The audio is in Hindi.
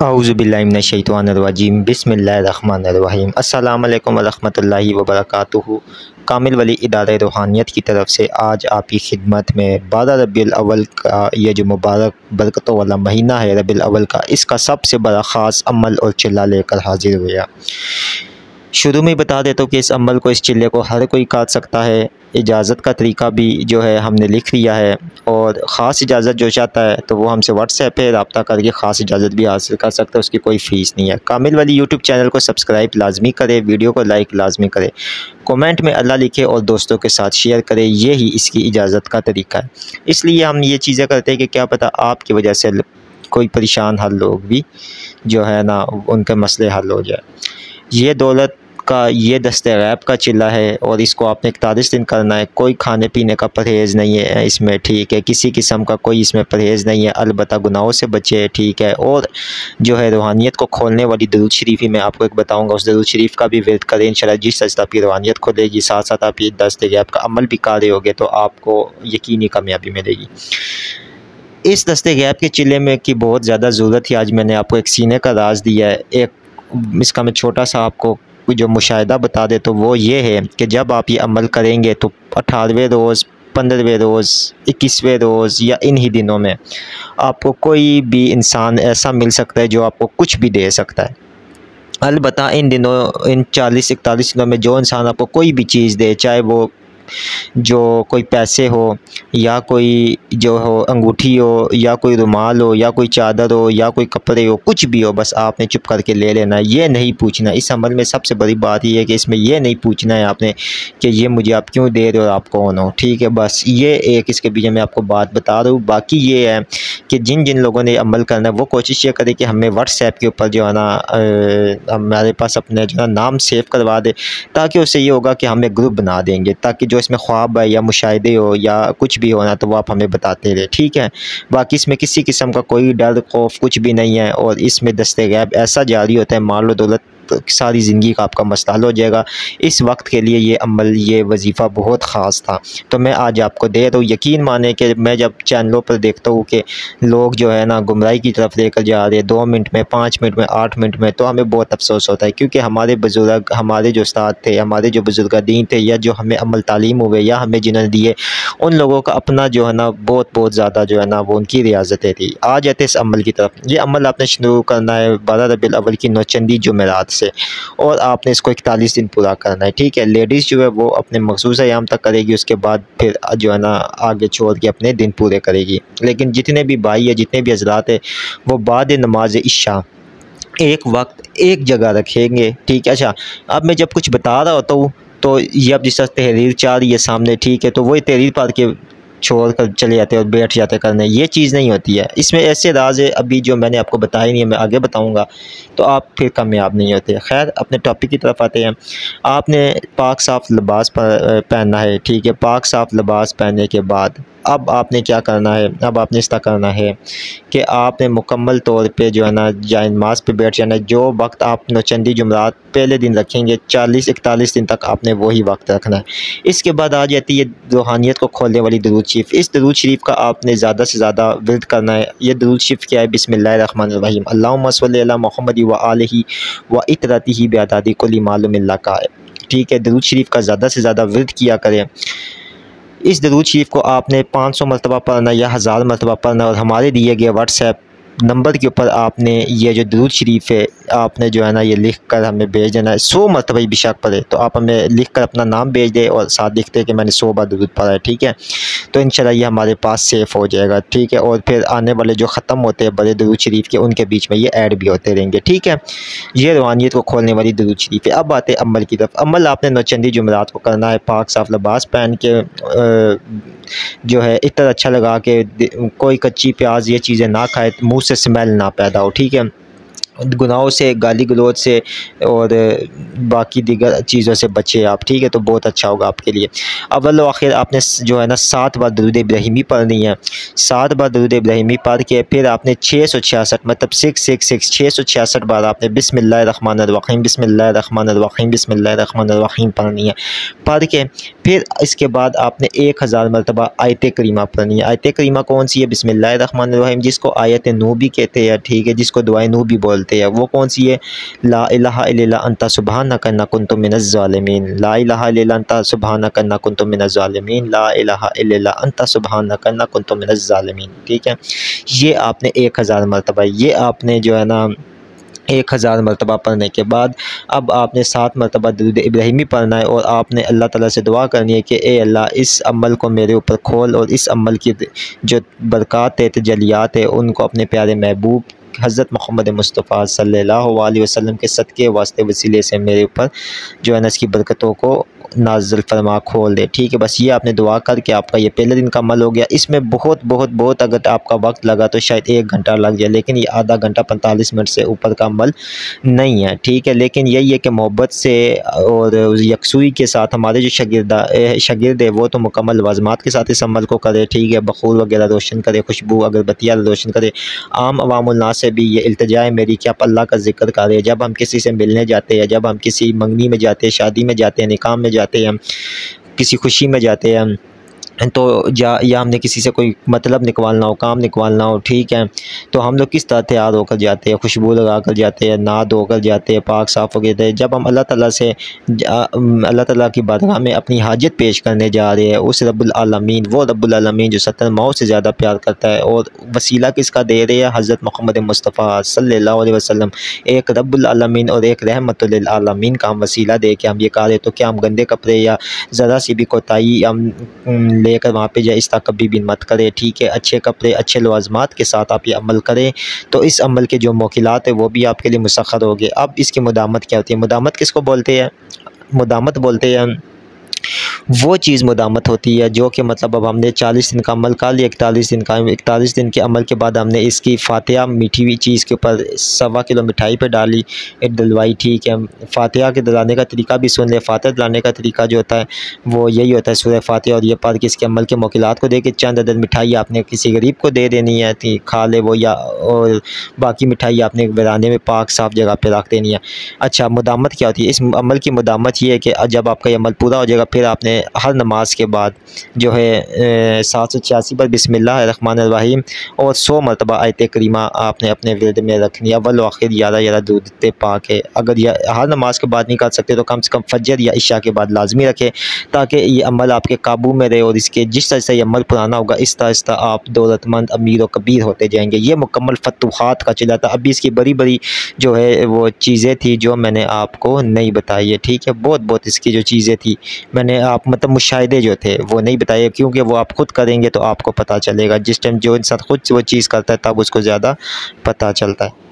औज़ुबिल्लाहि मिनश्शैतानिर्रजीम बिस्मिल्लाहिर्रहमानिर्रहीम अस्सलामु अलैकुम वरहमतुल्लाहि वबरकातुहू। कामिल वली इदारे रूहानियत की तरफ से आज आपकी खिदमत में 12 रबीउल अव्वल का ये जो मुबारक बरकतों वाला महीना है रबीउल अव्वल का, इसका सबसे बड़ा ख़ास अमल और चिल्ला लेकर हाजिर हुआ। शुरू में बता देता हूँ कि इस अमल को, इस चिल्ले को हर कोई काट सकता है। इजाज़त का तरीका भी जो है हमने लिख लिया है, और ख़ास इजाज़त जो चाहता है तो वो हमसे व्हाट्सएप पे रब्ता करके ख़ास इजाज़त भी हासिल कर सकता है। उसकी कोई फ़ीस नहीं है। कामिल वली यूट्यूब चैनल को सब्सक्राइब लाजमी करें, वीडियो को लाइक लाजमी करें, कमेंट में अल्लाह लिखे और दोस्तों के साथ शेयर करें। ये ही इसकी इजाज़त का तरीका है। इसलिए हम ये चीज़ें करते हैं कि क्या पता आपकी वजह से कोई परेशान हर लोग भी जो है ना, उनके मसले हल हो जाए। ये दौलत का ये दस्ते गैब का चिल्ला है, और इसको आपने 41 दिन करना है। कोई खाने पीने का परहेज़ नहीं है इसमें, ठीक है। किसी किस्म का कोई इसमें परहेज़ नहीं है, अलबत्ता गुनाहों से बचे, ठीक है। और जो है रूहानियत को खोलने वाली दरूद शरीफ ही मैं आपको एक बताऊंगा, उस दरूद शरीफ का भी विर्द करें इंशाल्लाह। जिस तरह आपकी रूहानियत खोलेगी, साथ साथ आप ये दस्ते गैब का अमल भी कर रहे होगे, तो आपको यकीनी कामयाबी मिलेगी। इस दस्ते गैब के चिल्ले में की बहुत ज़्यादा ज़रूरत थी। आज मैंने आपको एक सीने का राज दिया है। एक इसका मैं छोटा सा आपको जो मुशाहिदा बता दे, तो वो ये है कि जब आप ये अमल करेंगे तो 18वें रोज़, 15वें रोज़, 21वें रोज़ या इन ही दिनों में आपको कोई भी इंसान ऐसा मिल सकता है जो आपको कुछ भी दे सकता है। अलबत्ता इन दिनों, इन 40-41 दिनों में जो इंसान आपको कोई भी चीज़ दे, चाहे वो जो कोई पैसे हो, या कोई जो हो अंगूठी हो, या कोई रुमाल हो, या कोई चादर हो, या कोई कपड़े हो, कुछ भी हो, बस आपने चुप करके ले लेना है। ये नहीं पूछना। इस अमल में सबसे बड़ी बात ये है कि इसमें ये नहीं पूछना है आपने कि ये मुझे आप क्यों दे रहे हो, आप कौन हो, ठीक है। बस ये एक इसके पीछे मैं आपको बात बता रहा हूँ। बाकी ये है कि जिन जिन लोगों ने अमल करना है वो कोशिश ये करें कि हमें व्हाट्सएप के ऊपर जो है ना, हमारे पास अपने जो है नाम सेव करवा दे, ताकि उससे ये होगा कि हमें ग्रुप बना देंगे, ताकि जो इसमें ख्वाब है या मुशाहिदे हो या कुछ भी हो ना, तो वो आप हमें बताते रहे, ठीक है। बाकी इसमें किसी किस्म का कोई डर खौफ कुछ भी नहीं है, और इसमें दस्ते गैब ऐसा जारी होता है, माल और दौलत सारी ज़िंदगी का आपका मसला हल हो जाएगा। इस वक्त के लिए ये अमल, ये वजीफ़ा बहुत ख़ास था, तो मैं आज आपको दे रहा हूँ। यकीन माने कि मैं जब चैनलों पर देखता हूँ कि लोग जो है ना गुमराही की तरफ लेकर जा रहे हैं, 2 मिनट में, 5 मिनट में, 8 मिनट में, तो हमें बहुत अफसोस होता है। क्योंकि हमारे बुज़ुर्ग, हमारे जो उस्ताद थे, हमारे जो बुज़ुर्ग दीन थे, या जो हमें अमल तालीम हुए या हमें जिन्होंने दिए, उन लोगों का अपना जो है ना बहुत बहुत ज़्यादा जो है ना वो उनकी रियाज़तें थी। आ जाते इस अमल की तरफ। ये अमल आपने शुरू करना है 12 रबीउल अव्वल की नौचंदी जुमेरात से, और आपने इसको 41 दिन पूरा करना है, ठीक है। लेडीज़ जो है वो अपने मखसूस अयाम तक करेगी, उसके बाद फिर जो है ना आगे छोड़ के अपने दिन पूरे करेगी। लेकिन जितने भी भाई है, जितने भी हज़रात है, वो बाद नमाज इशा एक वक्त एक जगह रखेंगे, ठीक है। अच्छा, अब मैं जब कुछ बता रहा होता हूँ तो ये अब जिस तरह तहरीर चाह रही है सामने, ठीक है, तो वही तहरीर पढ़ के छोड़ कर चले जाते हैं और बैठ जाते करने। ये चीज़ नहीं होती है। इसमें ऐसे राज है अभी जो मैंने आपको बताया नहीं है, मैं आगे बताऊंगा, तो आप फिर कामयाब नहीं होते। खैर, अपने टॉपिक की तरफ आते हैं। आपने पाक साफ़ लिबास पहनना है, ठीक है। पाक साफ़ लिबास पहनने के बाद अब आपने क्या करना है, अब आपने इस तरह करना है कि आपने मुकम्मल तौर पे जो है ना जाए नमाज पे बैठ जाना है। जो वक्त आप नौचंदी जुमरात पहले दिन रखेंगे, 40-41 दिन तक आपने वही वक्त रखना है। इसके बाद आ जाती है रूहानियत को खोलने वाली दरूद शरीफ। इस दरूद शरीफ का आपने ज़्यादा से ज़्यादा विर्द करना है। ये दरूद शरीफ क्या है? बिस्मिल्लाहिर्रहमानिर्रहीम, अल्लाहुम्मा सल्लि अला मुहम्मद व आलिहि व इतरतिही बिअदादी कुल्ली मालूम का है, ठीक है। दरूद शरीफ का ज़्यादा से ज़्यादा विर्द किया करें। इस दरूद शरीफ को आपने 500 मरतबा पढ़ना या 1000 मरतबा पढ़ना, और हमारे दिए गए व्हाट्सएप नंबर के ऊपर आपने ये जो दरूद शरीफ है आपने जो है ना ये लिख कर हमें भेज देना है। 100 मरतबा ही बेशक पढ़े, तो आप हमें लिख कर अपना नाम भेज दें और साथ लिखते हैं कि मैंने 100 बार दरूद पढ़ा है, ठीक है। तो इंशाल्लाह ये हमारे पास सेफ़ हो जाएगा, ठीक है। और फिर आने वाले जो ख़त्म होते हैं बड़े दरूद शरीफ के, उनके बीच में ये ऐड भी होते रहेंगे, ठीक है। ये रूहानियत को खोलने वाली दरूद शरीफ है। अब आते हैं अमल की तरफ। अमल आपने नौचंदी जुमरात को करना है पाक साफ़ लिबास पहन के, जो है इतना अच्छा लगा के, कोई कच्ची प्याज ये चीज़ें ना खाए, मुँह से स्मेल ना पैदा हो, ठीक है। गुनाहों से, गाली गलौज से और बाकी दीगर चीज़ों से बचे आप, ठीक है। तो बहुत अच्छा होगा आपके लिए। अव्वल व आखिर आपने जो है ना 7 बार दुरूद इब्राहिमी पढ़नी है। 7 बार दुरूद इब्राहिमी पढ़ के फिर आपने 666 मतलब 666 666 बार आपने बिस्मिल्लाहिर्रहमानिर्रहीम बिस्मिल्लाहिर्रहमानिर्रहीम बिस्मिल्लाहिर्रहमानिर्रहीम पढ़नी है। पढ़ के फिर इसके बाद आपने 1000 मरतबा आयत करीमा पढ़नी है। आयत करीमा कौन सी है? बिस्मिल्लाहिर्रहमानिर्रहीम, जिसको आयत नू भी कहते हैं, ठीक है, जिसको दुआए नू भी बोलते हैं। वो कौन सी है? ला इलाहा इल्लल्लाह अंता सुब्हानका इन्नी कुन्तु मिनज़ ज़ालिमीन, ला इलाहा इल्लल्लाह अंता सुब्हानका इन्नी कुन्तु मिनज़ ज़ालिमीन, ला इलाहा इल्लल्लाह अंता सुब्हानका इन्नी कुन्तु मिनज़ ज़ालिमीन, ठीक है। ये आपने 1000 मरतबा, ये आपने जो है ना 1000 मरतबा पढ़ने के बाद अब आपने 7 मरतबा दुरूद इब्राहिमी पढ़ना है और आपने अल्लाह ताला से दुआ करनी है कि ए अल्लाह, इस अमल को मेरे ऊपर खोल और इस अमल की जो बरक़ात है, तजल्लियात है, उनको अपने प्यारे महबूब हज़रत मोहम्मद मुस्तफ़ा सल्लल्लाहु अलैहि वसल्लम के सदक़े वास्ते वसीले से मेरे ऊपर जो है ना इसकी बरकतों को नाज़िल फरमा, खोल दे, ठीक है। बस ये आपने दुआ करके आपका ये पहले दिन का अमल हो गया। इसमें बहुत अगर आपका वक्त लगा तो शायद 1 घंटा लग जाए, लेकिन ये आधा घंटा 45 मिनट से ऊपर का अमल नहीं है, ठीक है। लेकिन यही है कि मोहब्बत से और यकसुई के साथ हमारे जो शागिर्द है वो तो मुकम्मल लवाज़मात के साथ इस अमल को करे, ठीक है। बखूर वगैरह रोशन करे, खुशबू अगरबत्तियाँ रोशन करे। आम अवामुल नास से भी ये इल्तिजा है मेरी कि आप अल्लाह का ज़िक्र करें। जब हम किसी से मिलने जाते हैं, जब हम किसी मंगनी में जाते हैं, शादी में जाते हैं, निकाह में जाते हैं, किसी खुशी में जाते हैं, तो या हमने किसी से कोई मतलब निकलवाना हो, काम निकलवाना हो, ठीक है, तो हम लोग किस तरह तैयार होकर जाते हैं? खुशबू लगा कर जाते हैं, नहा धोकर जाते हैं, पाक साफ़ होकर जाते हैं। जब हम अल्लाह ताला से अल्लाह ताला की बारगाह में अपनी हाजत पेश करने जा रहे हैं, उस रब्बुल आलमीन, वो रब्बुल आलमीन जो 70 माओ से ज़्यादा प्यार करता है, और वसीला किसका दे रहे हैं? हज़रत मोहम्मद मुस्तफ़ा सल्लल्लाहु अलैहि वसल्लम। एक रब्बुल आलमीन और एक रहमतुल लिल आलमीन का हम वसीला दे के हम ये कह रहे, तो क्या हम गंदे कपड़े या ज़रा सी भी कोताही हम लेकर वहाँ पे जाए? इस तरह कभी भी मत करें, ठीक है। अच्छे कपड़े, अच्छे लवाज़मात के साथ आप ये अमल करें, तो इस अमल के जो मौकिलात है वो भी आपके लिए मुसख्खर होंगे। अब इसकी मुदामत क्या होती है? मुदामत किसको बोलते हैं? मुदामत बोलते हैं वो चीज़ मुदामत होती है जो कि मतलब अब हमने 40 दिन का अमल कर लिया, 41 दिन के अमल के बाद हमने इसकी फ़ातिहा मीठी हुई चीज़ के ऊपर 1.25 किलो मिठाई पे डाली, डलवाई, ठीक है। फ़ातिहा के दिलाने का तरीका भी सुन ले। फ़ातिहा दिलाने का तरीका जो होता है वो यही होता है, सूरह फ़ातिहा और ये पढ़ के इसके अमल के मौकिलात को दे के चंद अदद मिठाई आपने किसी गरीब को दे देनी है, खा ले वो, या और बाकी मिठाई आपने वीराने में पाक साफ़ जगह पर रख देनी है। अच्छा, मुदामत क्या होती है? इस अमल की मुदामत ये है कि जब आपका ये अमल पूरा हो जाएगा, फिर आपने हर नमाज के बाद जो है 786 बार बिस्मिल्लाहिर्रहमानिर्रहीम और 100 मरतबा आयत करीमा आपने अपने विरद में रखनी है। अव्वल व आखिर 11 दुरूद पाक है। अगर यह हर नमाज के बाद नहीं कर सकते तो कम से कम फजर या इशा के बाद लाजमी रखें, ताकि ये अमल आपके काबू में रहे, और इसके जिस तरह से ये अमल पुराना होगा इस तरह आप दौलतमंद, अमीर और कबीर होते जाएंगे। ये मुकम्मल फतूहात का चला था। अभी इसकी बड़ी बड़ी जो है वो चीज़ें थी जो मैंने आपको नहीं बताई है, ठीक है। बहुत इसकी जो चीज़ें थी मैंने आप मतलब मुशाहिदे जो थे वो नहीं बताए, क्योंकि वो आप ख़ुद करेंगे तो आपको पता चलेगा। जिस टाइम जो इंसान खुद वो चीज़ करता है तब उसको ज़्यादा पता चलता है।